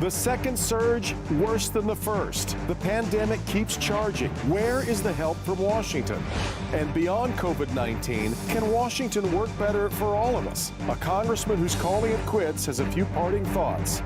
The second surge, worse than the first. The pandemic keeps charging. Where is the help from Washington? And beyond COVID-19, can Washington work better for all of us? A congressman who's calling it quits has a few parting thoughts.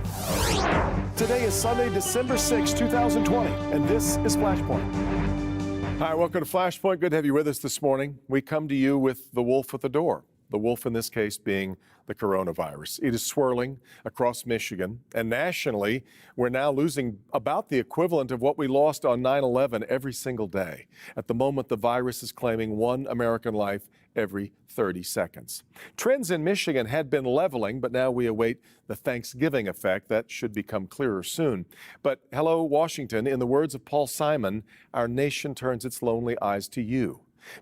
Today is Sunday, December 6, 2020, and this is Flashpoint. Hi, welcome to Flashpoint. Good to have you with us this morning. We come to you with the wolf at the door. The wolf in this case being the coronavirus. It is swirling across Michigan, and nationally, we're now losing about the equivalent of what we lost on 9/11 every single day. At the moment, the virus is claiming one American life every 30 seconds. Trends in Michigan had been leveling, but now we await the Thanksgiving effect. That should become clearer soon. But hello, Washington. In the words of Paul Simon, our nation turns its lonely eyes to you.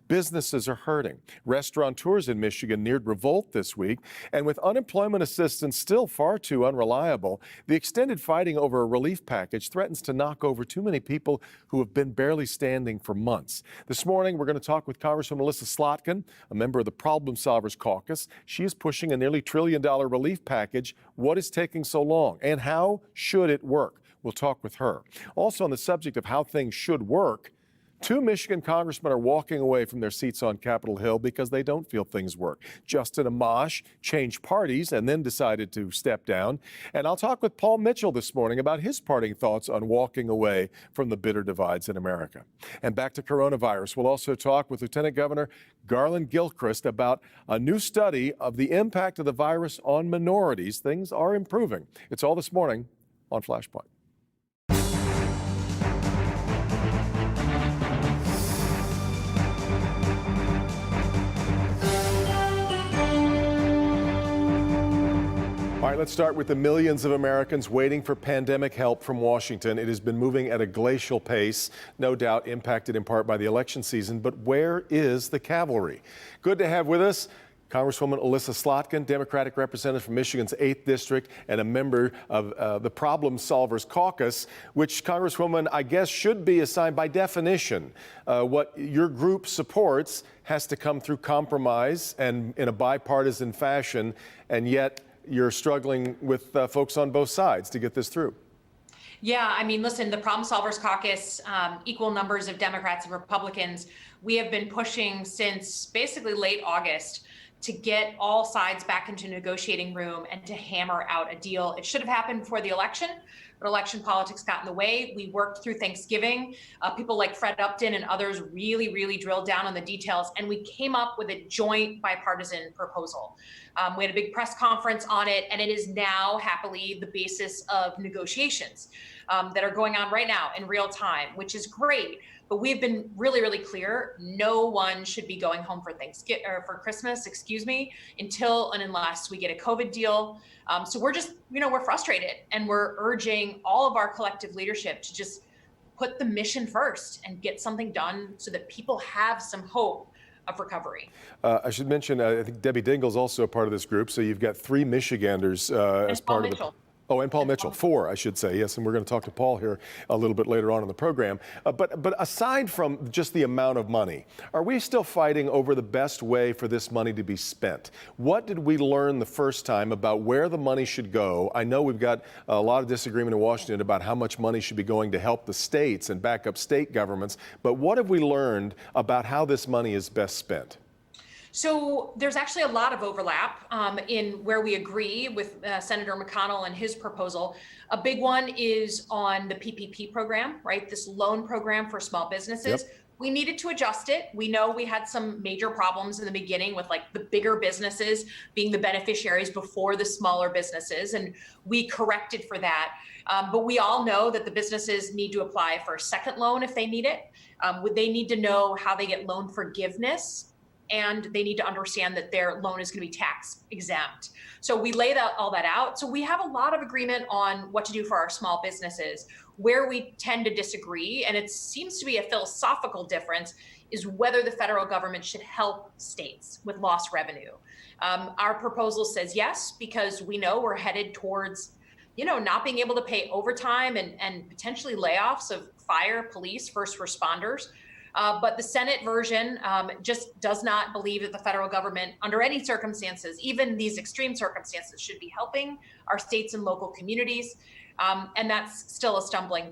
Businesses are hurting. Restaurateurs in Michigan neared revolt this week, and with unemployment assistance still far too unreliable, the extended fighting over a relief package threatens to knock over too many people who have been barely standing for months. This morning, we're going to talk with Congresswoman Elissa Slotkin, a member of the Problem Solvers Caucus. She is pushing a nearly $1 trillion relief package. What is taking so long, and how should it work? We'll talk with her. Also, on the subject of how things should work, two Michigan congressmen are walking away from their seats on Capitol Hill because they don't feel things work. Justin Amash changed parties and then decided to step down. And I'll talk with Paul Mitchell this morning about his parting thoughts on walking away from the bitter divides in America. And back to coronavirus, we'll also talk with Lieutenant Governor Garland Gilchrist about a new study of the impact of the virus on minorities. Things are improving. It's all this morning on Flashpoint. All right, let's start with the millions of Americans waiting for pandemic help from Washington. It has been moving at a glacial pace, no doubt impacted in part by the election season. But where is the cavalry? Good to have with us Congresswoman Elissa Slotkin, Democratic representative from Michigan's 8th District and a member of the Problem Solvers Caucus, which, Congresswoman, I guess should be assigned by definition. What your group supports has to come through compromise and in a bipartisan fashion, and yet you're struggling with folks on both sides to get this through. Yeah, I mean, listen, the Problem Solvers Caucus, equal numbers of Democrats and Republicans, we have been pushing since basically late August to get all sides back into a negotiating room and to hammer out a deal. It should have happened before the election, but election politics got in the way. We worked through Thanksgiving. People like Fred Upton and others really drilled down on the details, and we came up with a joint bipartisan proposal. We had a big press conference on it, and it is now happily the basis of negotiations that are going on right now in real time, which is great. But we've been really clear. No one should be going home for Thanksgiving or for Christmas, until and unless we get a COVID deal. So we're just, we're frustrated, and we're urging all of our collective leadership to just put the mission first and get something done so that people have some hope of recovery. I should mention, I think Debbie Dingell's also a part of this group. So you've got three Michiganders as part of the. Oh, and Paul Mitchell, four, I should say. Yes, and we're going to talk to Paul here a little bit later on in the program. But aside from just the amount of money, are we still fighting over the best way for this money to be spent? What did we learn the first time about where the money should go? I know we've got a lot of disagreement in Washington about how much money should be going to help the states and back up state governments. But what have we learned about how this money is best spent? So there's actually a lot of overlap in where we agree with Senator McConnell and his proposal. A big one is on the PPP program, right? This loan program for small businesses. Yep. We needed to adjust it. We know we had some major problems in the beginning with like the bigger businesses being the beneficiaries before the smaller businesses, and we corrected for that. But we all know that the businesses need to apply for a second loan if they need it. They need to know how they get loan forgiveness, and they need to understand that their loan is going to be tax exempt. So we laid out all that out. So we have a lot of agreement on what to do for our small businesses. Where we tend to disagree, and it seems to be a philosophical difference, is whether the federal government should help states with lost revenue. Our proposal says yes, because we know we're headed towards, not being able to pay overtime and potentially layoffs of fire, police, first responders. But the Senate version just does not believe that the federal government, under any circumstances, even these extreme circumstances, should be helping our states and local communities. And that's still a stumbling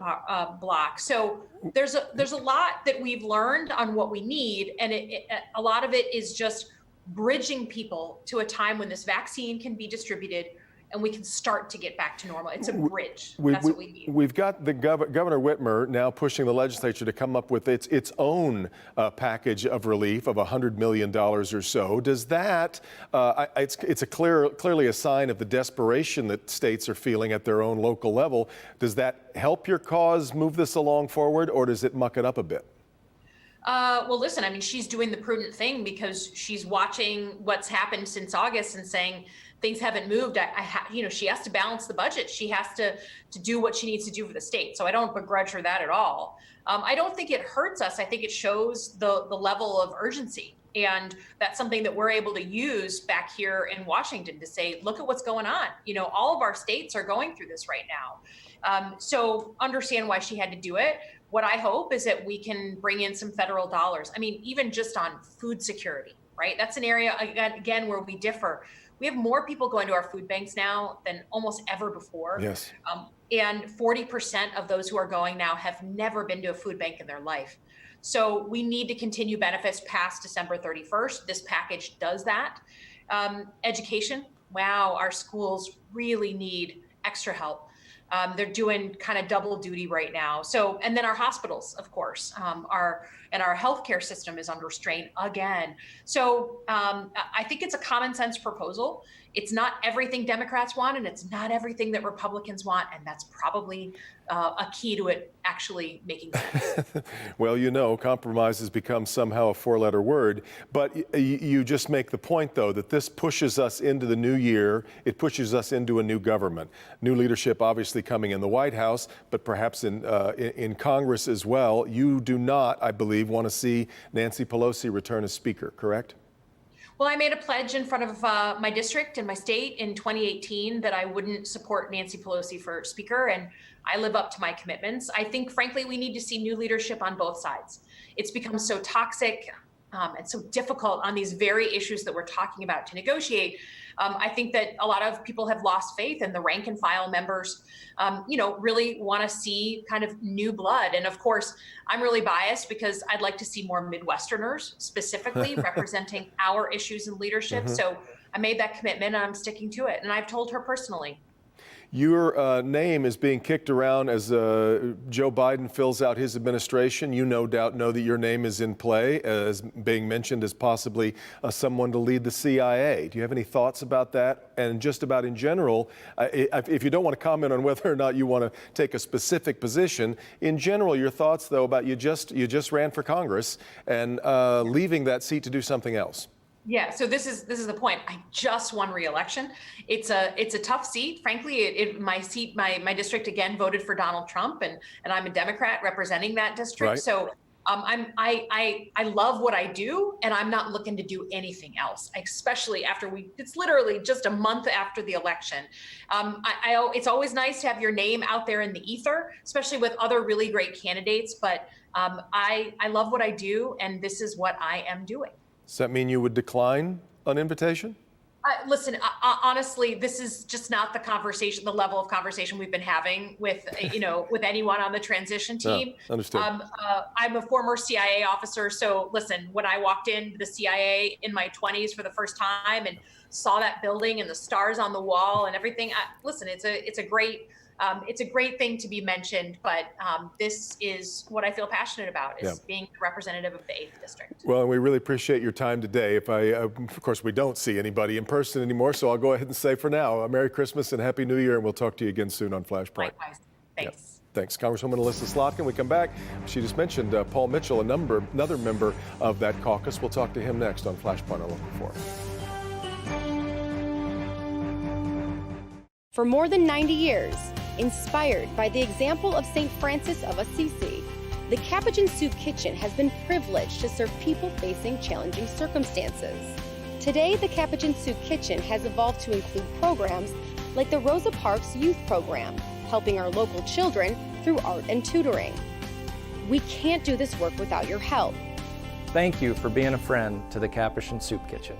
block. So there's a lot that we've learned on what we need, and a lot of it is just bridging people to a time when this vaccine can be distributed and we can start to get back to normal. It's a bridge. That's what we need. We've got the Governor Whitmer now pushing the legislature to come up with its own package of relief of $100 million or so. Does that, it's clearly a sign of the desperation that states are feeling at their own local level. Does that help your cause move this along forward, or does it muck it up a bit? Well, listen, I mean, she's doing the prudent thing because she's watching what's happened since August and saying things haven't moved. She has to balance the budget. She has to do what she needs to do for the state. So I don't begrudge her that at all. I don't think it hurts us. I think it shows the level of urgency. And that's something that we're able to use back here in Washington to say, look at what's going on. All of our states are going through this right now. So understand why she had to do it. What I hope is that we can bring in some federal dollars. I mean, even just on food security, right? That's an area, again, where we differ. We have more people going to our food banks now than almost ever before. Yes. And 40% of those who are going now have never been to a food bank in their life. So we need to continue benefits past December 31st. This package does that. Education, wow, our schools really need extra help. They're doing kind of double duty right now. So, and then our hospitals, of course, our healthcare system is under strain again. So I think it's a common sense proposal. It's not everything Democrats want, and it's not everything that Republicans want. And that's probably a key to it actually making sense. Well, compromise has become somehow a four-letter word. But you just make the point, though, that this pushes us into the new year. It pushes us into a new government. New leadership obviously coming in the White House, but perhaps in Congress as well. You do not, I believe, want to see Nancy Pelosi return as Speaker, correct? Well, I made a pledge in front of my district and my state in 2018 that I wouldn't support Nancy Pelosi for Speaker, and I live up to my commitments. I think, frankly, we need to see new leadership on both sides. It's become so toxic and so difficult on these very issues that we're talking about to negotiate. I think that a lot of people have lost faith, and the rank and file members, really want to see kind of new blood. And of course, I'm really biased because I'd like to see more Midwesterners specifically representing our issues in leadership. Mm-hmm. So I made that commitment and I'm sticking to it. And I've told her personally. Your name is being kicked around as Joe Biden fills out his administration. You no doubt know that your name is in play as being mentioned as possibly someone to lead the CIA. Do you have any thoughts about that? And just about in general, if you don't want to comment on whether or not you want to take a specific position, in general, your thoughts, though, about you just ran for Congress and leaving that seat to do something else. Yeah, so this is the point. I just won re-election. It's a tough seat. Frankly, my district again voted for Donald Trump, and I'm a Democrat representing that district. Right. So I love what I do, and I'm not looking to do anything else, especially after it's literally just a month after the election. It's always nice to have your name out there in the ether, especially with other really great candidates. But I love what I do, and this is what I am doing. Does that mean you would decline an invitation? Listen, honestly, this is just not the level of conversation we've been having with anyone on the transition team. No, understood. I'm a former CIA officer. So listen, when I walked into the CIA in my 20s for the first time and saw that building and the stars on the wall and everything, it's a great thing to be mentioned, but this is what I feel passionate about, is being the representative of the 8th District. Well, and we really appreciate your time today. Of course, we don't see anybody in person anymore, so I'll go ahead and say for now, Merry Christmas and Happy New Year, and we'll talk to you again soon on Flashpoint. Likewise. Thanks. Yep. Thanks. Congresswoman Alyssa Slotkin. We come back. She just mentioned Paul Mitchell, another member of that caucus. We'll talk to him next on Flashpoint on Local 4. For more than 90 years, inspired by the example of St. Francis of Assisi, the Capuchin Soup Kitchen has been privileged to serve people facing challenging circumstances. Today, the Capuchin Soup Kitchen has evolved to include programs like the Rosa Parks Youth Program, helping our local children through art and tutoring. We can't do this work without your help. Thank you for being a friend to the Capuchin Soup Kitchen.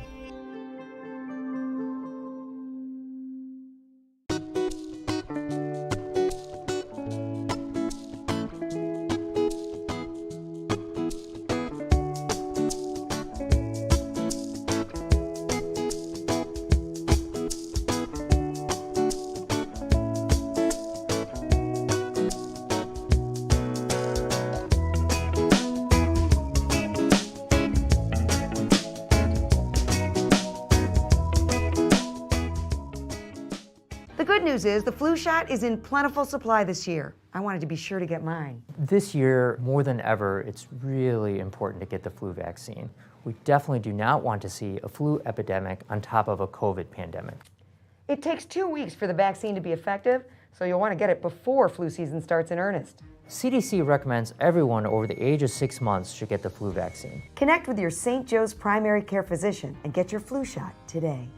news is the flu shot is in plentiful supply this year. I wanted to be sure to get mine. This year, more than ever, it's really important to get the flu vaccine. We definitely do not want to see a flu epidemic on top of a COVID pandemic. It takes 2 weeks for the vaccine to be effective, so you'll want to get it before flu season starts in earnest. CDC recommends everyone over the age of 6 months should get the flu vaccine. Connect with your St. Joe's primary care physician and get your flu shot today.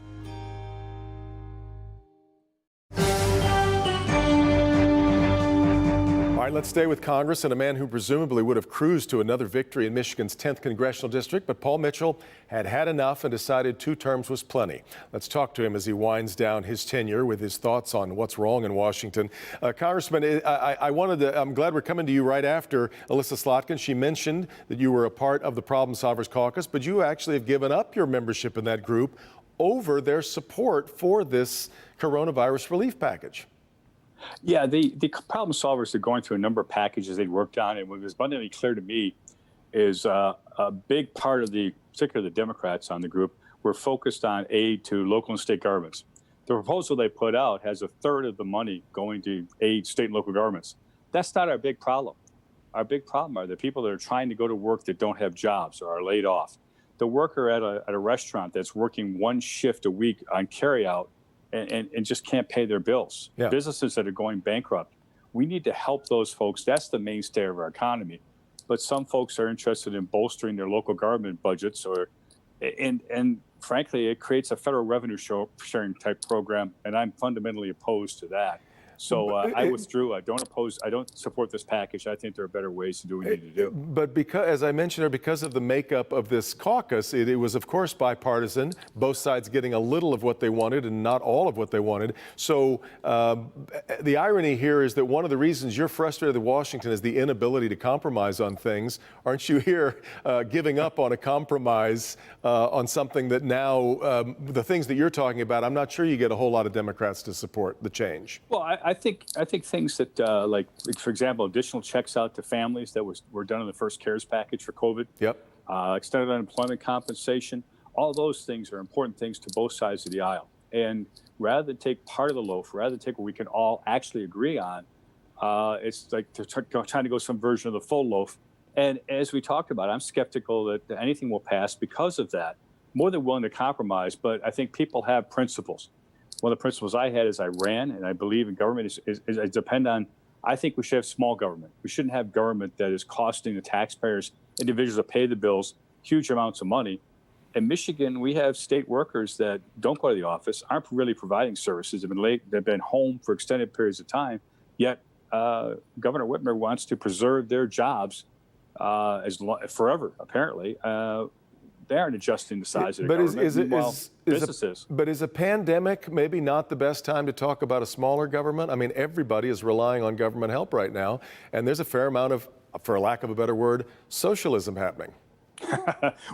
All right, let's stay with Congress and a man who presumably would have cruised to another victory in Michigan's 10th Congressional District, but Paul Mitchell had had enough and decided 2 terms was plenty. Let's talk to him as he winds down his tenure with his thoughts on what's wrong in Washington. Congressman, I'm glad we're coming to you right after Alyssa Slotkin. She mentioned that you were a part of the Problem Solvers Caucus, but you actually have given up your membership in that group over their support for this coronavirus relief package. Yeah, the problem solvers are going through a number of packages they'd worked on, and what was abundantly clear to me is a big part of particularly the Democrats on the group, were focused on aid to local and state governments. The proposal they put out has 1/3 of the money going to aid state and local governments. That's not our big problem. Our big problem are the people that are trying to go to work that don't have jobs or are laid off. The worker at a restaurant that's working 1 shift a week on carryout and just can't pay their bills. Yeah. Businesses that are going bankrupt. We need to help those folks. That's the mainstay of our economy. But some folks are interested in bolstering their local government budgets, and frankly, it creates a federal revenue sharing type program, and I'm fundamentally opposed to that. So I withdrew. I don't support this package. I think there are better ways to do what we need to do. But because, as I mentioned, because of the makeup of this caucus, it was, of course, bipartisan, both sides getting a little of what they wanted and not all of what they wanted. So the irony here is that one of the reasons you're frustrated with Washington is the inability to compromise on things. Aren't you here giving up on a compromise on something that now, the things that you're talking about, I'm not sure you get a whole lot of Democrats to support the change? Well, I think things that like for example, additional checks out to families that were done in the first CARES package for COVID. Yep. Extended unemployment compensation. All those things are important things to both sides of the aisle. And rather than take part of the loaf, rather than take what we can all actually agree on, it's like trying to go some version of the full loaf. And as we talked about, I'm skeptical that anything will pass because of that. More than willing to compromise, but I think people have principles. One of the principles I had as I ran, and I believe in government, is depend on, I think we should have small government. We shouldn't have government that is costing the taxpayers, individuals that pay the bills, huge amounts of money. In Michigan, we have state workers that don't go to the office, aren't really providing services, they've been home for extended periods of time, yet Governor Whitmer wants to preserve their jobs forever, apparently. They aren't adjusting the size of the government. But is a pandemic maybe not the best time to talk about a smaller government? I mean, everybody is relying on government help right now, and there's a fair amount of, for lack of a better word, socialism happening.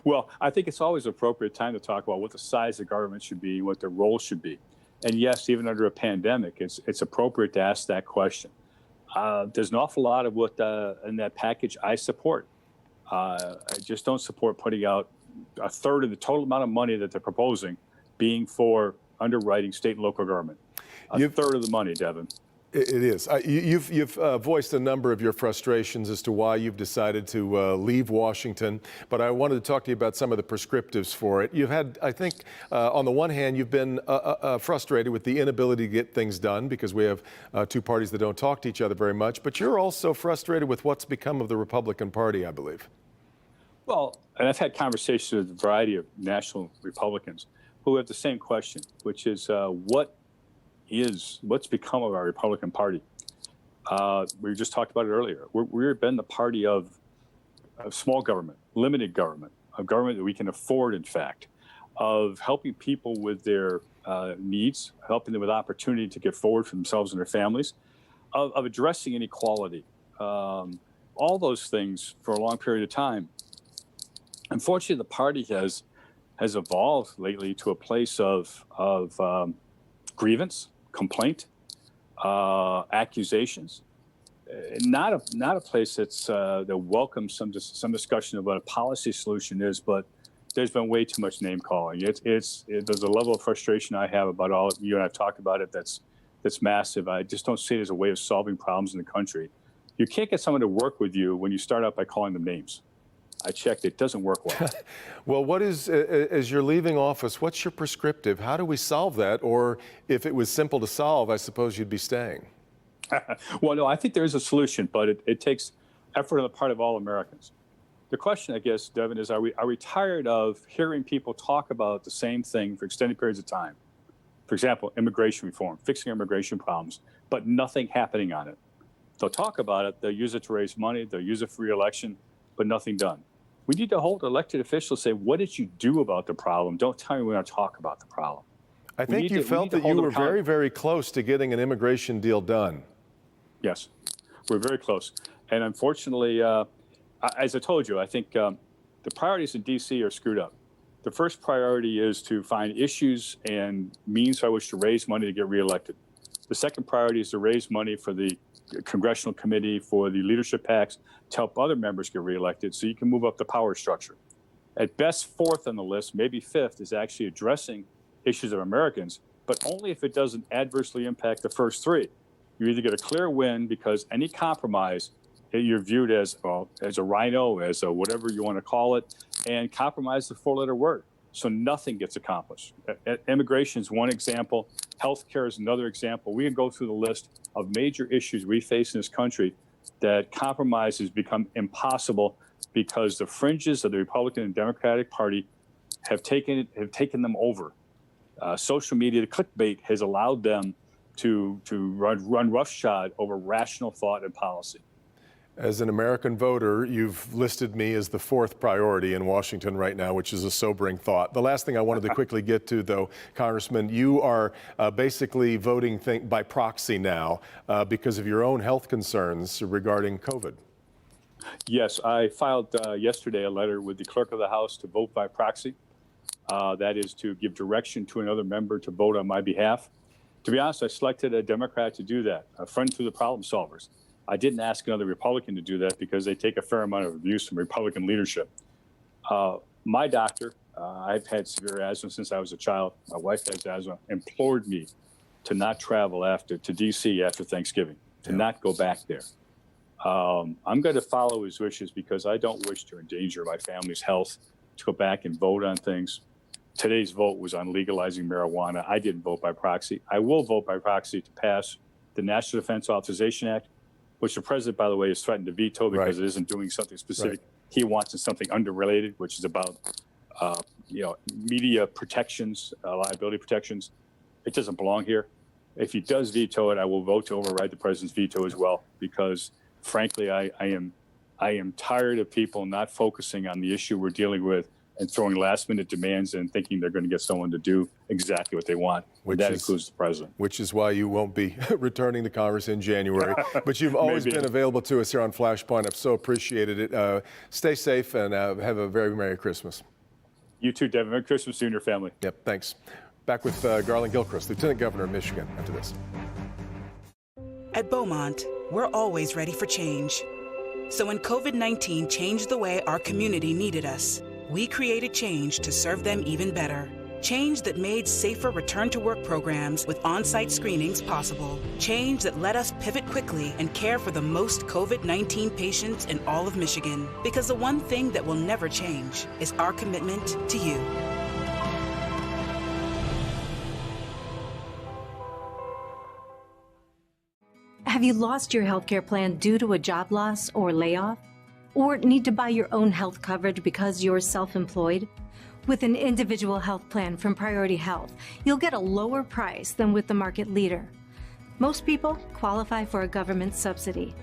Well, I think it's always an appropriate time to talk about what the size of government should be, what their role should be. And yes, even under a pandemic, it's appropriate to ask that question. There's an awful lot of what in that package I support. I just don't support putting out 1/3 of the total amount of money that they're proposing being for underwriting state and local government. A 1/3 of the money, Devin. It is. You've voiced a number of your frustrations as to why you've decided to leave Washington, but I wanted to talk to you about some of the prescriptives for it. You've had, I think, on the one hand, you've been frustrated with the inability to get things done because we have 2 parties that don't talk to each other very much, but you're also frustrated with what's become of the Republican Party, I believe. Well, and I've had conversations with a variety of national Republicans who have the same question, which is what's become of our Republican Party? We just talked about it earlier. We've been the party of small government, limited government, of government that we can afford, in fact, of helping people with their needs, helping them with opportunity to get forward for themselves and their families, of addressing inequality, all those things for a long period of time. Unfortunately, the party has evolved lately to a place of grievance, complaint, accusations. Not a place that welcomes some discussion of what a policy solution is, but there's been way too much name calling. There's a level of frustration I have about all you and I've talked about it that's that's massive. I just don't see it as a way of solving problems in the country. You can't get someone to work with you when you start out by calling them names. I checked, it doesn't work well. Well, what is, as you're leaving office, what's your prescriptive? How do we solve that? Or if it was simple to solve, I suppose you'd be staying. Well, no, I think there is a solution, but it takes effort on the part of all Americans. The question, I guess, Devin, is are we tired of hearing people talk about the same thing for extended periods of time? For example, immigration reform, fixing immigration problems, but nothing happening on it. They'll talk about it, they'll use it to raise money, they'll use it for re-election, but nothing done. We need to hold elected officials say, what did you do about the problem? Don't tell me we're going to talk about the problem. I think you felt that you were very, very close to getting an immigration deal done. Yes, we're very close. And unfortunately, as I told you, I think the priorities in D.C. are screwed up. The first priority is to find issues and means by which to raise money to get reelected. The second priority is to raise money for the Congressional committee, for the leadership PACs, to help other members get reelected so you can move up the power structure. At best, fourth on the list, maybe fifth, is actually addressing issues of Americans, but only if it doesn't adversely impact the first three. You either get a clear win because any compromise you're viewed as, well, as a rhino, as a whatever you want to call it, and compromise is a four-letter word. So nothing gets accomplished. Immigration is one example. Healthcare is another example. We can go through the list of major issues we face in this country that compromise has become impossible because the fringes of the Republican and Democratic Party have taken them over. Social media, the clickbait, has allowed them to run roughshod over rational thought and policy. As an American voter, you've listed me as the fourth priority in Washington right now, which is a sobering thought. The last thing I wanted to quickly get to, though, Congressman, you are basically voting by proxy now because of your own health concerns regarding COVID. Yes, I filed yesterday a letter with the clerk of the House to vote by proxy. That is to give direction to another member to vote on my behalf. To be honest, I selected a Democrat to do that, a friend to the problem solvers. I didn't ask another Republican to do that because they take a fair amount of abuse from Republican leadership. My doctor, I've had severe asthma since I was a child. My wife has asthma, implored me to not travel to D.C. after Thanksgiving, to not go back there. I'm going to follow his wishes because I don't wish to endanger my family's health to go back and vote on things. Today's vote was on legalizing marijuana. I didn't vote by proxy. I will vote by proxy to pass the National Defense Authorization Act, which the president, by the way, has threatened to veto because it isn't doing something specific. He wants something underrelated, which is about media protections, liability protections. It doesn't belong here. If he does veto it, I will vote to override the president's veto as well, because frankly, I am tired of people not focusing on the issue we're dealing with and throwing last-minute demands and thinking they're going to get someone to do exactly what they want. That includes the president. Which is why you won't be returning to Congress in January. But you've always been available to us here on Flashpoint. I've so appreciated it. Stay safe and have a very Merry Christmas. You too, Devin. Merry Christmas to you and your family. Yep, thanks. Back with Garland Gilchrist, Lieutenant Governor of Michigan, after this. At Beaumont, we're always ready for change. So when COVID-19 changed the way our community needed us, we created change to serve them even better. Change that made safer return-to-work programs with on-site screenings possible. Change that let us pivot quickly and care for the most COVID-19 patients in all of Michigan. Because the one thing that will never change is our commitment to you. Have you lost your healthcare plan due to a job loss or layoff? Or need to buy your own health coverage because you're self-employed? With an individual health plan from Priority Health, you'll get a lower price than with the market leader. Most people qualify for a government subsidy.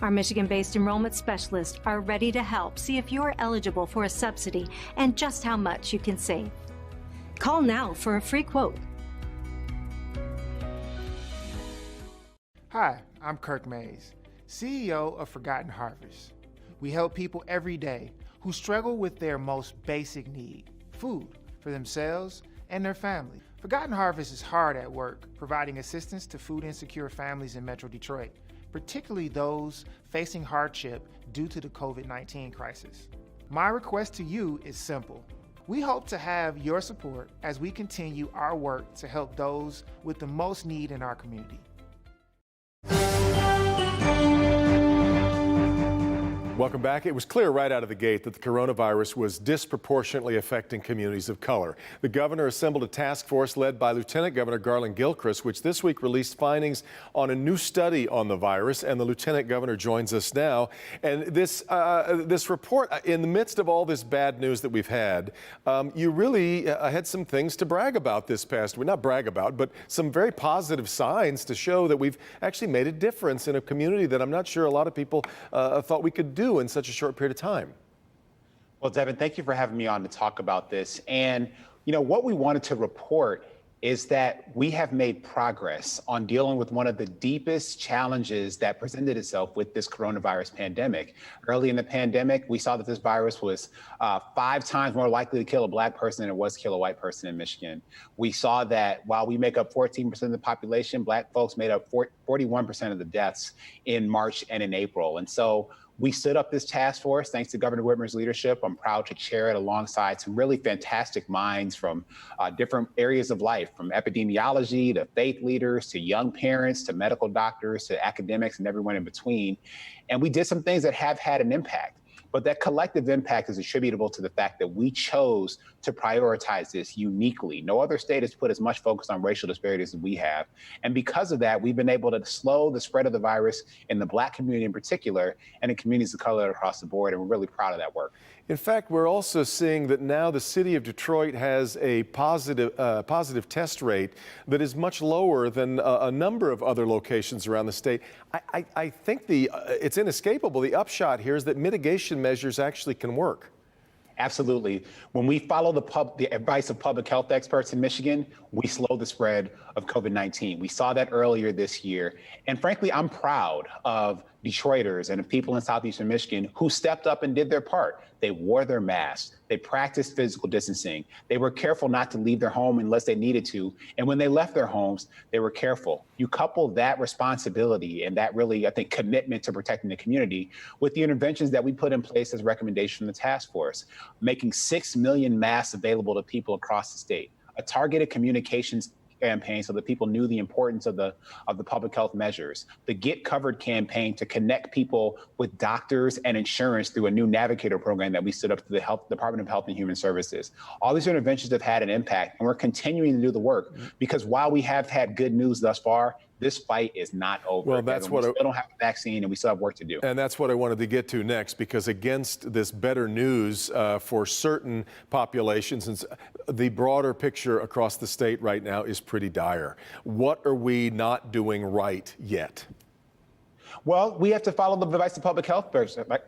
Our Michigan-based enrollment specialists are ready to help see if you're eligible for a subsidy and just how much you can save. Call now for a free quote. Hi, I'm Kirk Mays, CEO of Forgotten Harvest. We help people every day who struggle with their most basic need, food for themselves and their family. Forgotten Harvest is hard at work, providing assistance to food insecure families in Metro Detroit, particularly those facing hardship due to the COVID-19 crisis. My request to you is simple. We hope to have your support as we continue our work to help those with the most need in our community. Welcome back. It was clear right out of the gate that the coronavirus was disproportionately affecting communities of color. The governor assembled a task force led by Lieutenant Governor Garland Gilchrist, which this week released findings on a new study on the virus. And the Lieutenant Governor joins us now. And this report, in the midst of all this bad news that we've had, you really had some things to brag about this past week. Not brag about, but some very positive signs to show that we've actually made a difference in a community that I'm not sure a lot of people thought we could do in such a short period of time. Well, Devin, thank you for having me on to talk about this. And, you know, what we wanted to report is that we have made progress on dealing with one of the deepest challenges that presented itself with this coronavirus pandemic. Early in the pandemic, we saw that this virus was 5 times more likely to kill a Black person than it was to kill a white person in Michigan. We saw that while we make up 14% of the population, Black folks made up 41% of the deaths in March and in April. And so we stood up this task force thanks to Governor Whitmer's leadership. I'm proud to chair it alongside some really fantastic minds from different areas of life, from epidemiology to faith leaders to young parents to medical doctors to academics and everyone in between. And we did some things that have had an impact. But that collective impact is attributable to the fact that we chose to prioritize this uniquely. No other state has put as much focus on racial disparities as we have. And because of that, we've been able to slow the spread of the virus in the Black community in particular, and in communities of color across the board. And we're really proud of that work. In fact, we're also seeing that now the city of Detroit has a positive test rate that is much lower than a number of other locations around the state. I think it's inescapable. The upshot here is that mitigation measures actually can work. Absolutely. When we follow the advice of public health experts in Michigan, we slow the spread of COVID-19. We saw that earlier this year. And frankly, I'm proud of Detroiters and of people in Southeastern Michigan who stepped up and did their part. They wore their masks. They practiced physical distancing. They were careful not to leave their home unless they needed to. And when they left their homes, they were careful. You couple that responsibility and that really, I think, commitment to protecting the community with the interventions that we put in place as a recommendation from the task force, making 6 million masks available to people across the state, a targeted communications campaign so that people knew the importance of the public health measures, the Get Covered campaign to connect people with doctors and insurance through a new navigator program that we stood up to the Department of Health and Human Services. All these interventions have had an impact, and we're continuing to do the work because while we have had good news thus far, this fight is not over. Well, that's what we still don't have a vaccine, and we still have work to do. And that's what I wanted to get to next, because against this better news for certain populations, and the broader picture across the state right now is pretty dire. What are we not doing right yet? Well, we have to follow the advice of public health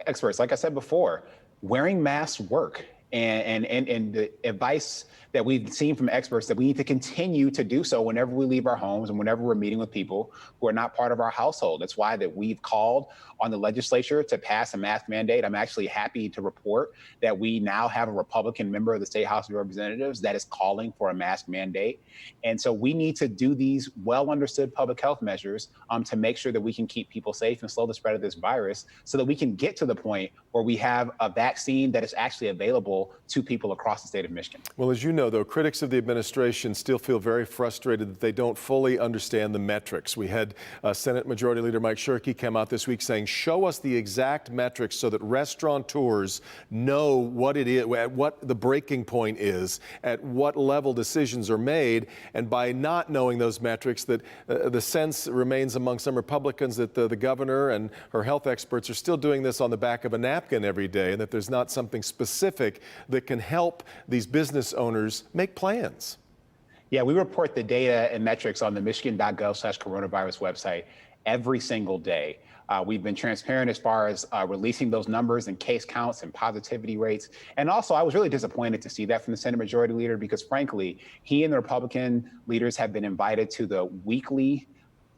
experts. Like I said before, wearing masks work. And the advice that we've seen from experts that we need to continue to do so whenever we leave our homes and whenever we're meeting with people who are not part of our household. That's why that we've called on the legislature to pass a mask mandate. I'm actually happy to report that we now have a Republican member of the State House of Representatives that is calling for a mask mandate. And so we need to do these well understood public health measures to make sure that we can keep people safe and slow the spread of this virus so that we can get to the point where we have a vaccine that is actually available to people across the state of Michigan. Well, as you know, though, critics of the administration still feel very frustrated that they don't fully understand the metrics. We had Senate Majority Leader Mike Shirkey come out this week saying, show us the exact metrics so that restaurateurs know what it is, at what the breaking point is, at what level decisions are made. And by not knowing those metrics, that the sense remains among some Republicans that the governor and her health experts are still doing this on the back of a napkin every day, and that there's not something specific that can help these business owners make plans. Yeah, we report the data and metrics on the michigan.gov/coronavirus website every single day. We've been transparent as far as releasing those numbers and case counts and positivity rates. And also, I was really disappointed to see that from the Senate Majority Leader because, frankly, he and the Republican leaders have been invited to the weekly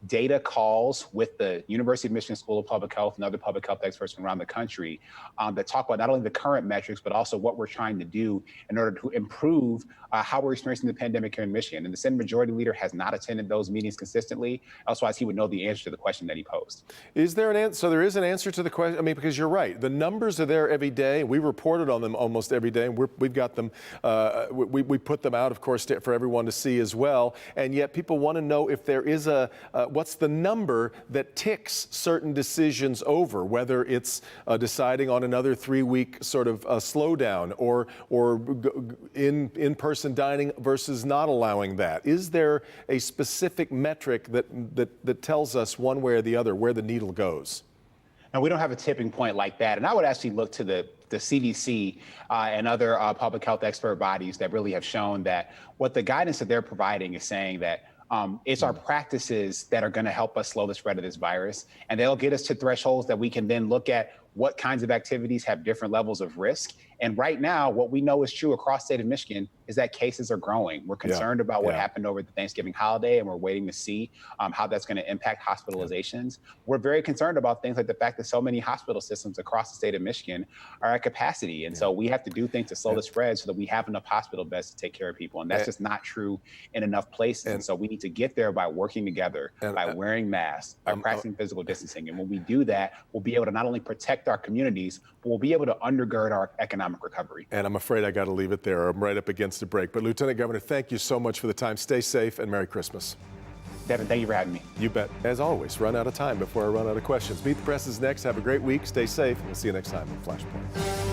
data calls with the University of Michigan School of Public Health and other public health experts from around the country that talk about not only the current metrics, but also what we're trying to do in order to improve how we're experiencing the pandemic here in Michigan. And the Senate Majority Leader has not attended those meetings consistently. Otherwise, he would know the answer to the question that he posed. Is there an answer? So there is an answer to the question. I mean, because you're right. The numbers are there every day. We reported on them almost every day. We've got them. We put them out, of course, for everyone to see as well. And yet people want to know if there is what's the number that ticks certain decisions over, whether it's deciding on another 3-week sort of slowdown or in-person dining versus not allowing that. Is there a specific metric that tells us one way or the other where the needle goes? Now, we don't have a tipping point like that. And I would actually look to the CDC and other public health expert bodies that really have shown that what the guidance that they're providing is saying that it's our practices that are going to help us slow the spread of this virus. And they'll get us to thresholds that we can then look at what kinds of activities have different levels of risk. And right now, what we know is true across the state of Michigan is that cases are growing. We're concerned about what happened over the Thanksgiving holiday, and we're waiting to see how that's going to impact hospitalizations. We're very concerned about things like the fact that so many hospital systems across the state of Michigan are at capacity. And so we have to do things to slow the spread so that we have enough hospital beds to take care of people. And that's just not true in enough places. And so we need to get there by working together, by wearing masks, by practicing physical distancing. And when we do that, we'll be able to not only protect our communities, but we'll be able to undergird our economic recovery. And I'm afraid I got to leave it there. I'm right up against a break. But Lieutenant Governor, thank you so much for the time. Stay safe and Merry Christmas. Devin, thank you for having me. You bet. As always, run out of time before I run out of questions. Meet the Press is next. Have a great week. Stay safe. We'll see you next time on Flashpoint.